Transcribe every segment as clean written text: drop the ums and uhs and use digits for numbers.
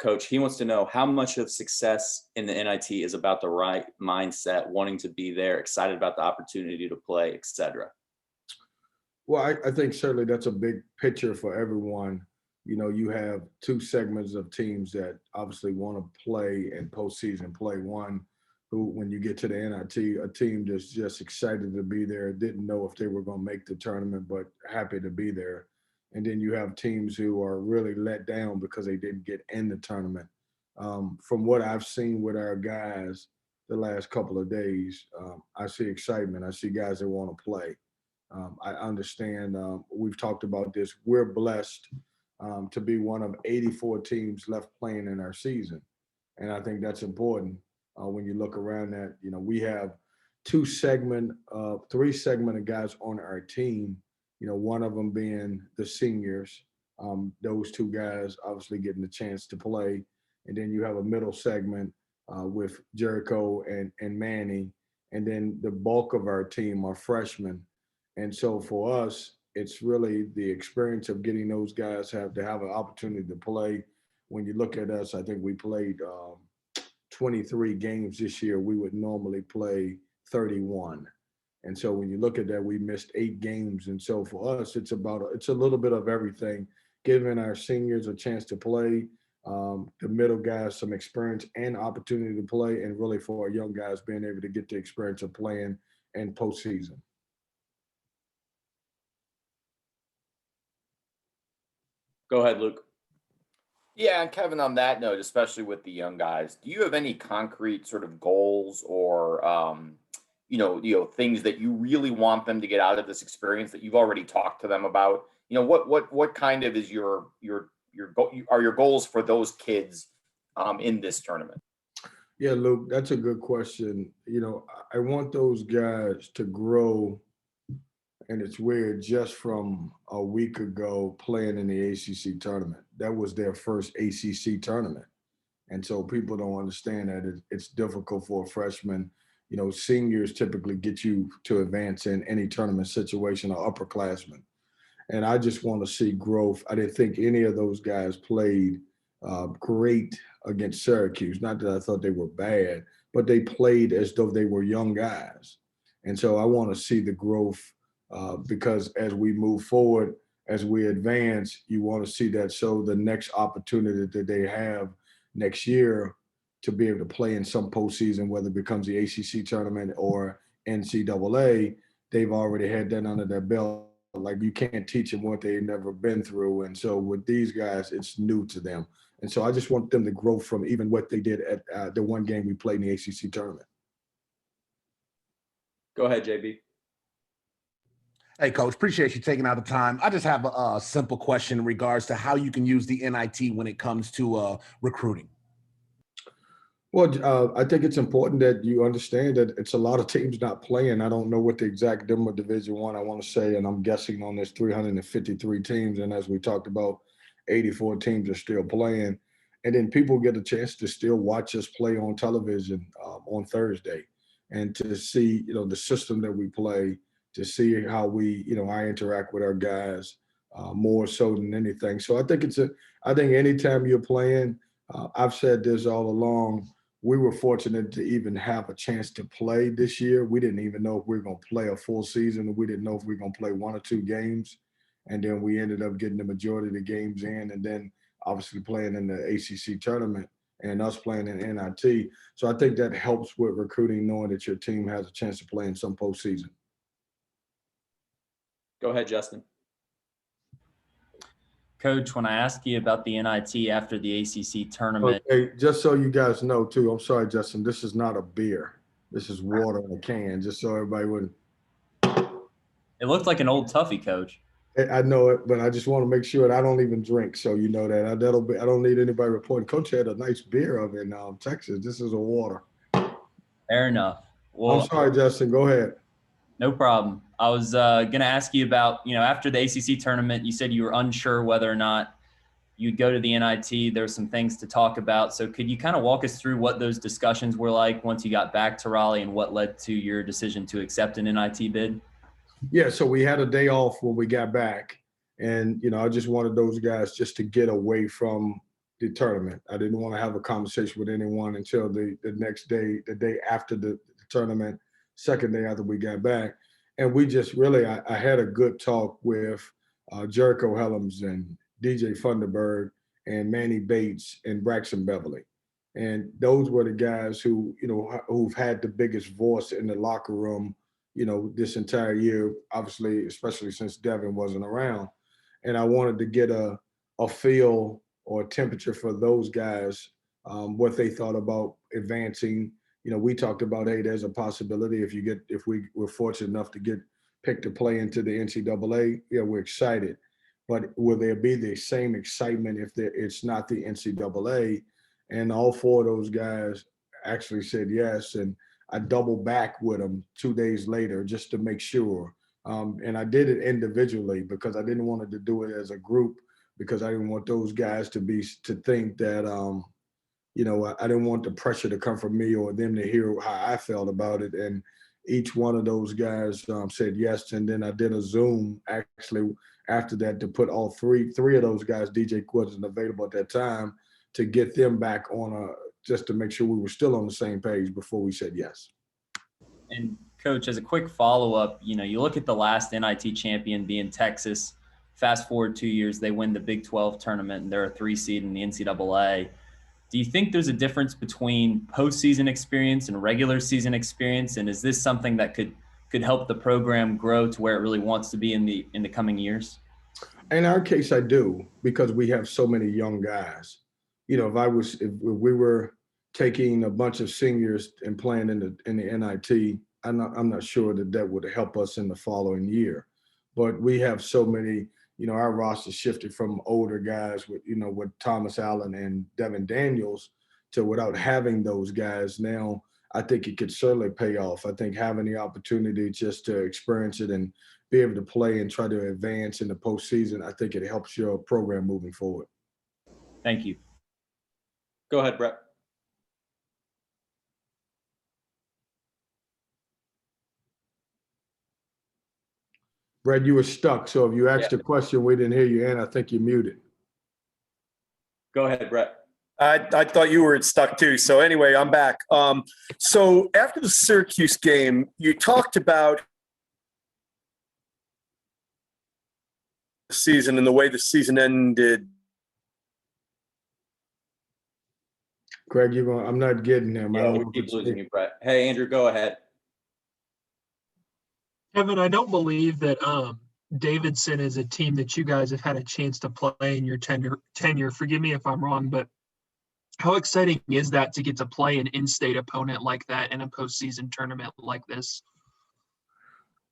Coach, he wants to know how much of success in the NIT is about the right mindset, wanting to be there, excited about the opportunity to play, etc. Well, I think certainly that's a big picture for everyone. You have two segments of teams that obviously want to play and postseason play. One who, when you get to the NIT, a team that's just excited to be there, didn't know if they were going to make the tournament, but happy to be there. And then you have teams who are really let down because they didn't get in the tournament. From what I've seen with our guys the last couple of days, I see excitement. I see guys that want to play. I understand we've talked about this. We're blessed to be one of 84 teams left playing in our season. And I think that's important when you look around that. We have three segment of guys on our team, one of them being the seniors. Those two guys obviously getting the chance to play. And then you have a middle segment with Jericho and Manny. And then the bulk of our team are freshmen. And so for us, it's really the experience of getting those guys to have an opportunity to play. When you look at us, I think we played 23 games this year. We would normally play 31. And so when you look at that, we missed 8 games. And so for us, it's a little bit of everything, giving our seniors a chance to play, the middle guys some experience and opportunity to play, and really for our young guys being able to get the experience of playing in postseason. Go ahead, Luke. Yeah, and Kevin, on that note, especially with the young guys, do you have any concrete sort of goals or things that you really want them to get out of this experience that you've already talked to them about? What kind of is your goals for those kids in this tournament? Yeah, Luke, that's a good question. I want those guys to grow. And it's weird, just from a week ago playing in the ACC tournament. That was their first ACC tournament. And so people don't understand that it's difficult for a freshman. Seniors typically get you to advance in any tournament situation, or upperclassmen. And I just want to see growth. I didn't think any of those guys played great against Syracuse. Not that I thought they were bad, but they played as though they were young guys. And so I want to see the growth. Because as we move forward, as we advance, you want to see that. So the next opportunity that they have next year to be able to play in some postseason, whether it becomes the ACC tournament or NCAA, they've already had that under their belt. Like, you can't teach them what they've never been through. And so with these guys, it's new to them. And so I just want them to grow from even what they did at the one game we played in the ACC tournament. Go ahead, JB. Hey, Coach, appreciate you taking out the time. I just have a simple question in regards to how you can use the NIT when it comes to recruiting. Well, I think it's important that you understand that it's a lot of teams not playing. I don't know what the exact number of Division I want to say, and I'm guessing on this 353 teams. And as we talked about, 84 teams are still playing. And then people get a chance to still watch us play on television on Thursday, and to see, the system that we play, to see how we, I interact with our guys more so than anything. So I think I think anytime you're playing, I've said this all along, we were fortunate to even have a chance to play this year. We didn't even know if we were going to play a full season. We didn't know if we were going to play 1 or 2 games. And then we ended up getting the majority of the games in, and then obviously playing in the ACC tournament and us playing in NIT. So I think that helps with recruiting, knowing that your team has a chance to play in some postseason. Go ahead, Justin. Coach, when I asked you about the NIT after the ACC tournament. Okay, just so you guys know too, I'm sorry, Justin, this is not a beer. This is water in a can, just so everybody wouldn't. It looked like an old Tuffy, Coach. I know it, but I just want to make sure that I don't even drink, so you know that. I don't need anybody reporting. Coach had a nice beer up in Texas. This is a water. Fair enough. Well, I'm sorry, Justin. Go ahead. No problem. I was going to ask you about, after the ACC tournament, you said you were unsure whether or not you'd go to the NIT. There's some things to talk about. So could you kind of walk us through what those discussions were like once you got back to Raleigh, and what led to your decision to accept an NIT bid? Yeah, so we had a day off when we got back. And, I just wanted those guys just to get away from the tournament. I didn't want to have a conversation with anyone until the next day, the day after the tournament, second day after we got back. And we just really, I had a good talk with Jericho Helms and DJ Funderburg and Manny Bates and Braxton Beverly. And those were the guys who, who've had the biggest voice in the locker room, this entire year, obviously, especially since Devin wasn't around. And I wanted to get a feel or a temperature for those guys, what they thought about advancing. We talked about, hey, there's a possibility if we were fortunate enough to get picked to play into the NCAA, yeah, we're excited. But will there be the same excitement if it's not the NCAA? And all four of those guys actually said yes. And I doubled back with them 2 days later just to make sure. And I did it individually because I didn't want to do it as a group, because I didn't want those guys to think that, I didn't want the pressure to come from me or them to hear how I felt about it. And each one of those guys said yes. And then I did a Zoom actually after that to put all three of those guys, DJ wasn't available at that time, to get them back on just to make sure we were still on the same page before we said yes. And Coach, as a quick follow-up, you look at the last NIT champion being Texas. Fast forward 2 years, they win the Big 12 tournament, and they're a 3 seed in the NCAA. Do you think there's a difference between postseason experience and regular season experience? And is this something that could help the program grow to where it really wants to be in the coming years? In our case, I do, because we have so many young guys. If we were taking a bunch of seniors and playing in the NIT, I'm not sure that would help us in the following year. But we have so many. Our roster shifted from older guys with Thomas Allen and Devin Daniels to without having those guys. Now, I think it could certainly pay off. I think having the opportunity just to experience it and be able to play and try to advance in the postseason, I think it helps your program moving forward. Thank you. Go ahead, Brett. Brad, you were stuck. So if you asked a question, we didn't hear you, and I think you're muted. Go ahead, Brett. I thought you were stuck too. So anyway, I'm back. So after the Syracuse game, you talked about the season and the way the season ended. Greg, I'm not getting him. Yeah, we keep losing you, Brett. Hey, Andrew, go ahead. Kevin, I don't believe that Davidson is a team that you guys have had a chance to play in your tenure. Forgive me if I'm wrong, but how exciting is that to get to play an in-state opponent like that in a postseason tournament like this?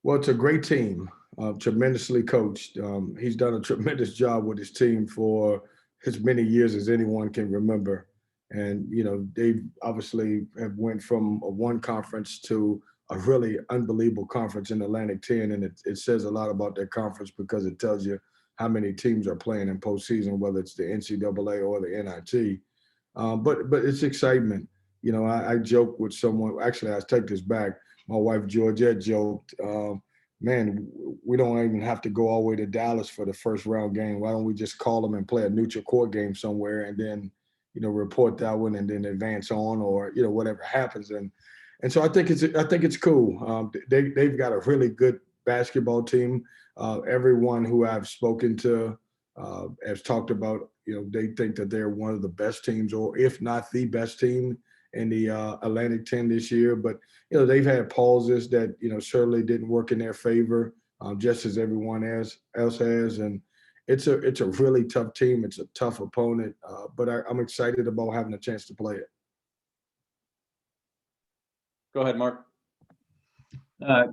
Well, it's a great team, tremendously coached. He's done a tremendous job with his team for as many years as anyone can remember. And, they obviously have went from a one conference to a really unbelievable conference in Atlantic 10. And it says a lot about that conference because it tells you how many teams are playing in postseason, whether it's the NCAA or the NIT. But it's excitement. I joke with someone, actually, I take this back. My wife, Georgette, joked, man, we don't even have to go all the way to Dallas for the first round game. Why don't we just call them and play a neutral court game somewhere and then, report that one and then advance on or, whatever happens. And so I think it's cool. They've got a really good basketball team. Everyone who I've spoken to has talked about, they think that they're one of the best teams, or if not the best team in the Atlantic 10 this year. But, they've had pauses that, certainly didn't work in their favor, just as everyone else has. And it's a really tough team. It's a tough opponent, but I'm excited about having a chance to play it. Go ahead, Mark.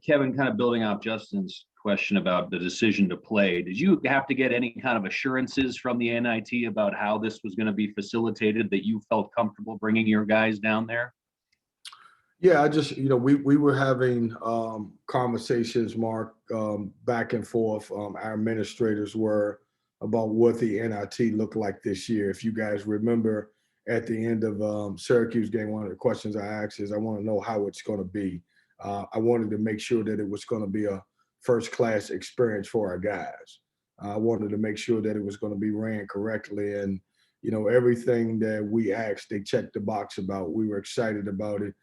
Kevin, kind of building off Justin's question about the decision to play, did you have to get any kind of assurances from the NIT about how this was going to be facilitated, that you felt comfortable bringing your guys down there? Yeah, I just, we were having conversations, Mark, back and forth. Our administrators were about what the NIT looked like this year. If you guys remember at the end of Syracuse game, one of the questions I asked is, I want to know how it's going to be. I wanted to make sure that it was going to be a first-class experience for our guys. I wanted to make sure that it was going to be ran correctly. And, everything that we asked, they checked the box about. We were excited about it.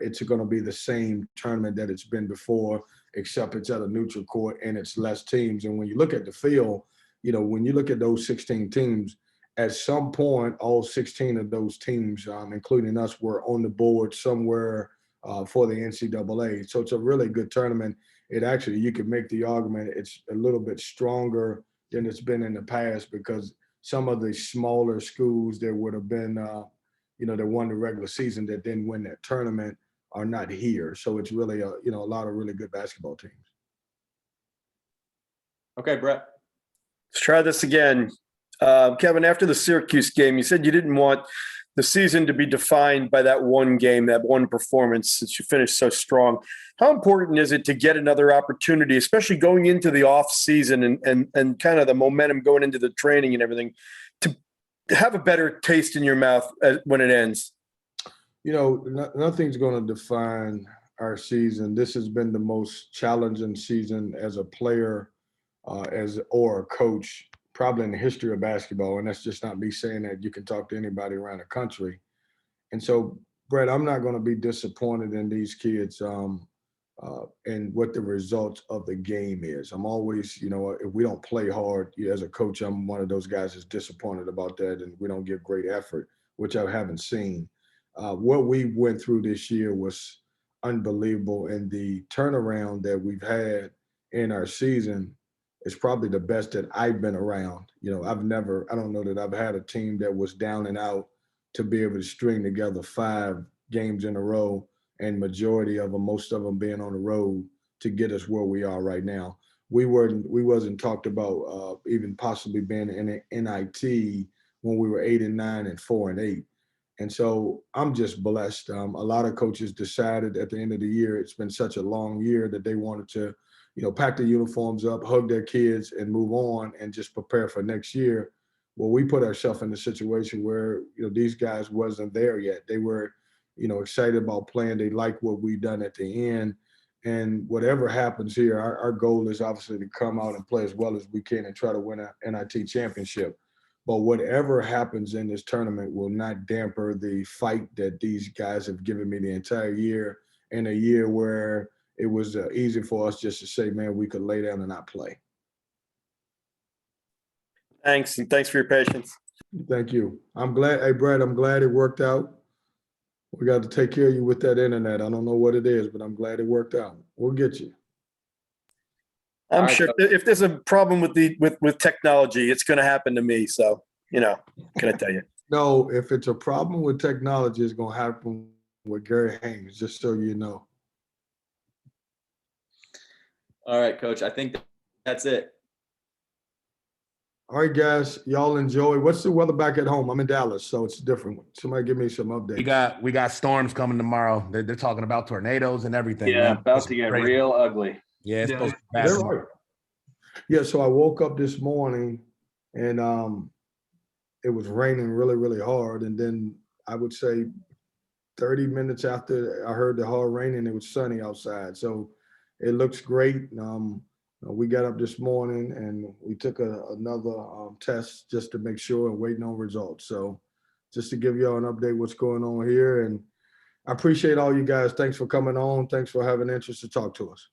It's going to be the same tournament that it's been before, except it's at a neutral court and it's less teams. And when you look at the field, when you look at those 16 teams, at some point, all 16 of those teams, including us, were on the board somewhere for the NCAA. So it's a really good tournament. It actually, you could make the argument it's a little bit stronger than it's been in the past, because some of the smaller schools that would have been, that won the regular season that didn't win that tournament are not here. So it's really a lot of really good basketball teams. Okay, Brett. Let's try this again. Kevin, after the Syracuse game, you said you didn't want the season to be defined by that one game, that one performance, since you finished so strong. How important is it to get another opportunity, especially going into the off season and kind of the momentum going into the training and everything, to have a better taste in your mouth when it ends? Nothing's going to define our season. This has been the most challenging season as a player, or a coach, probably in the history of basketball. And that's just not me saying that. You can talk to anybody around the country. And so, Brett, I'm not going to be disappointed in these kids and what the results of the game is. I'm always, if we don't play hard, as a coach, I'm one of those guys that's disappointed about that, and we don't give great effort, which I haven't seen. What we went through this year was unbelievable, and the turnaround that we've had in our season is probably the best that I've been around. I don't know that I've had a team that was down and out to be able to string together 5 games in a row, and majority of them, most of them being on the road, to get us where we are right now. We wasn't talked about even possibly being in an NIT when we were 8-9 and 4-8. And so I'm just blessed. A lot of coaches decided at the end of the year, it's been such a long year, that they wanted to pack their uniforms up, hug their kids, and move on and just prepare for next year. Well, we put ourselves in a situation where, these guys wasn't there yet. They were, excited about playing. They like what we done at the end. And whatever happens here, our goal is obviously to come out and play as well as we can and try to win a NIT championship. But whatever happens in this tournament will not damper the fight that these guys have given me the entire year, in a year where it was easy for us just to say, man, we could lay down and not play. Thanks, and thanks for your patience. Thank you. I'm glad. Hey, Brett, I'm glad it worked out. We got to take care of you with that internet. I don't know what it is, but I'm glad it worked out. We'll get you. I'm sure if there's a problem with technology, it's going to happen to me. So, can I tell you? No, if it's a problem with technology, it's going to happen with Gary Haynes, just so you know. All right, Coach. I think that's it. All right, guys. Y'all enjoy. What's the weather back at home? I'm in Dallas, so it's a different one. Somebody give me some updates. We got storms coming tomorrow. They're talking about tornadoes and everything. Yeah, man. about to get real ugly. Yeah, it's supposed to be They're bad. right. Yeah, so I woke up this morning and it was raining really, really hard. And then I would say 30 minutes after I heard the hard rain, and it was sunny outside. So it looks great. We got up this morning and we took another test just to make sure, and waiting on results. So just to give y'all an update what's going on here. And I appreciate all you guys. Thanks for coming on. Thanks for having interest to talk to us.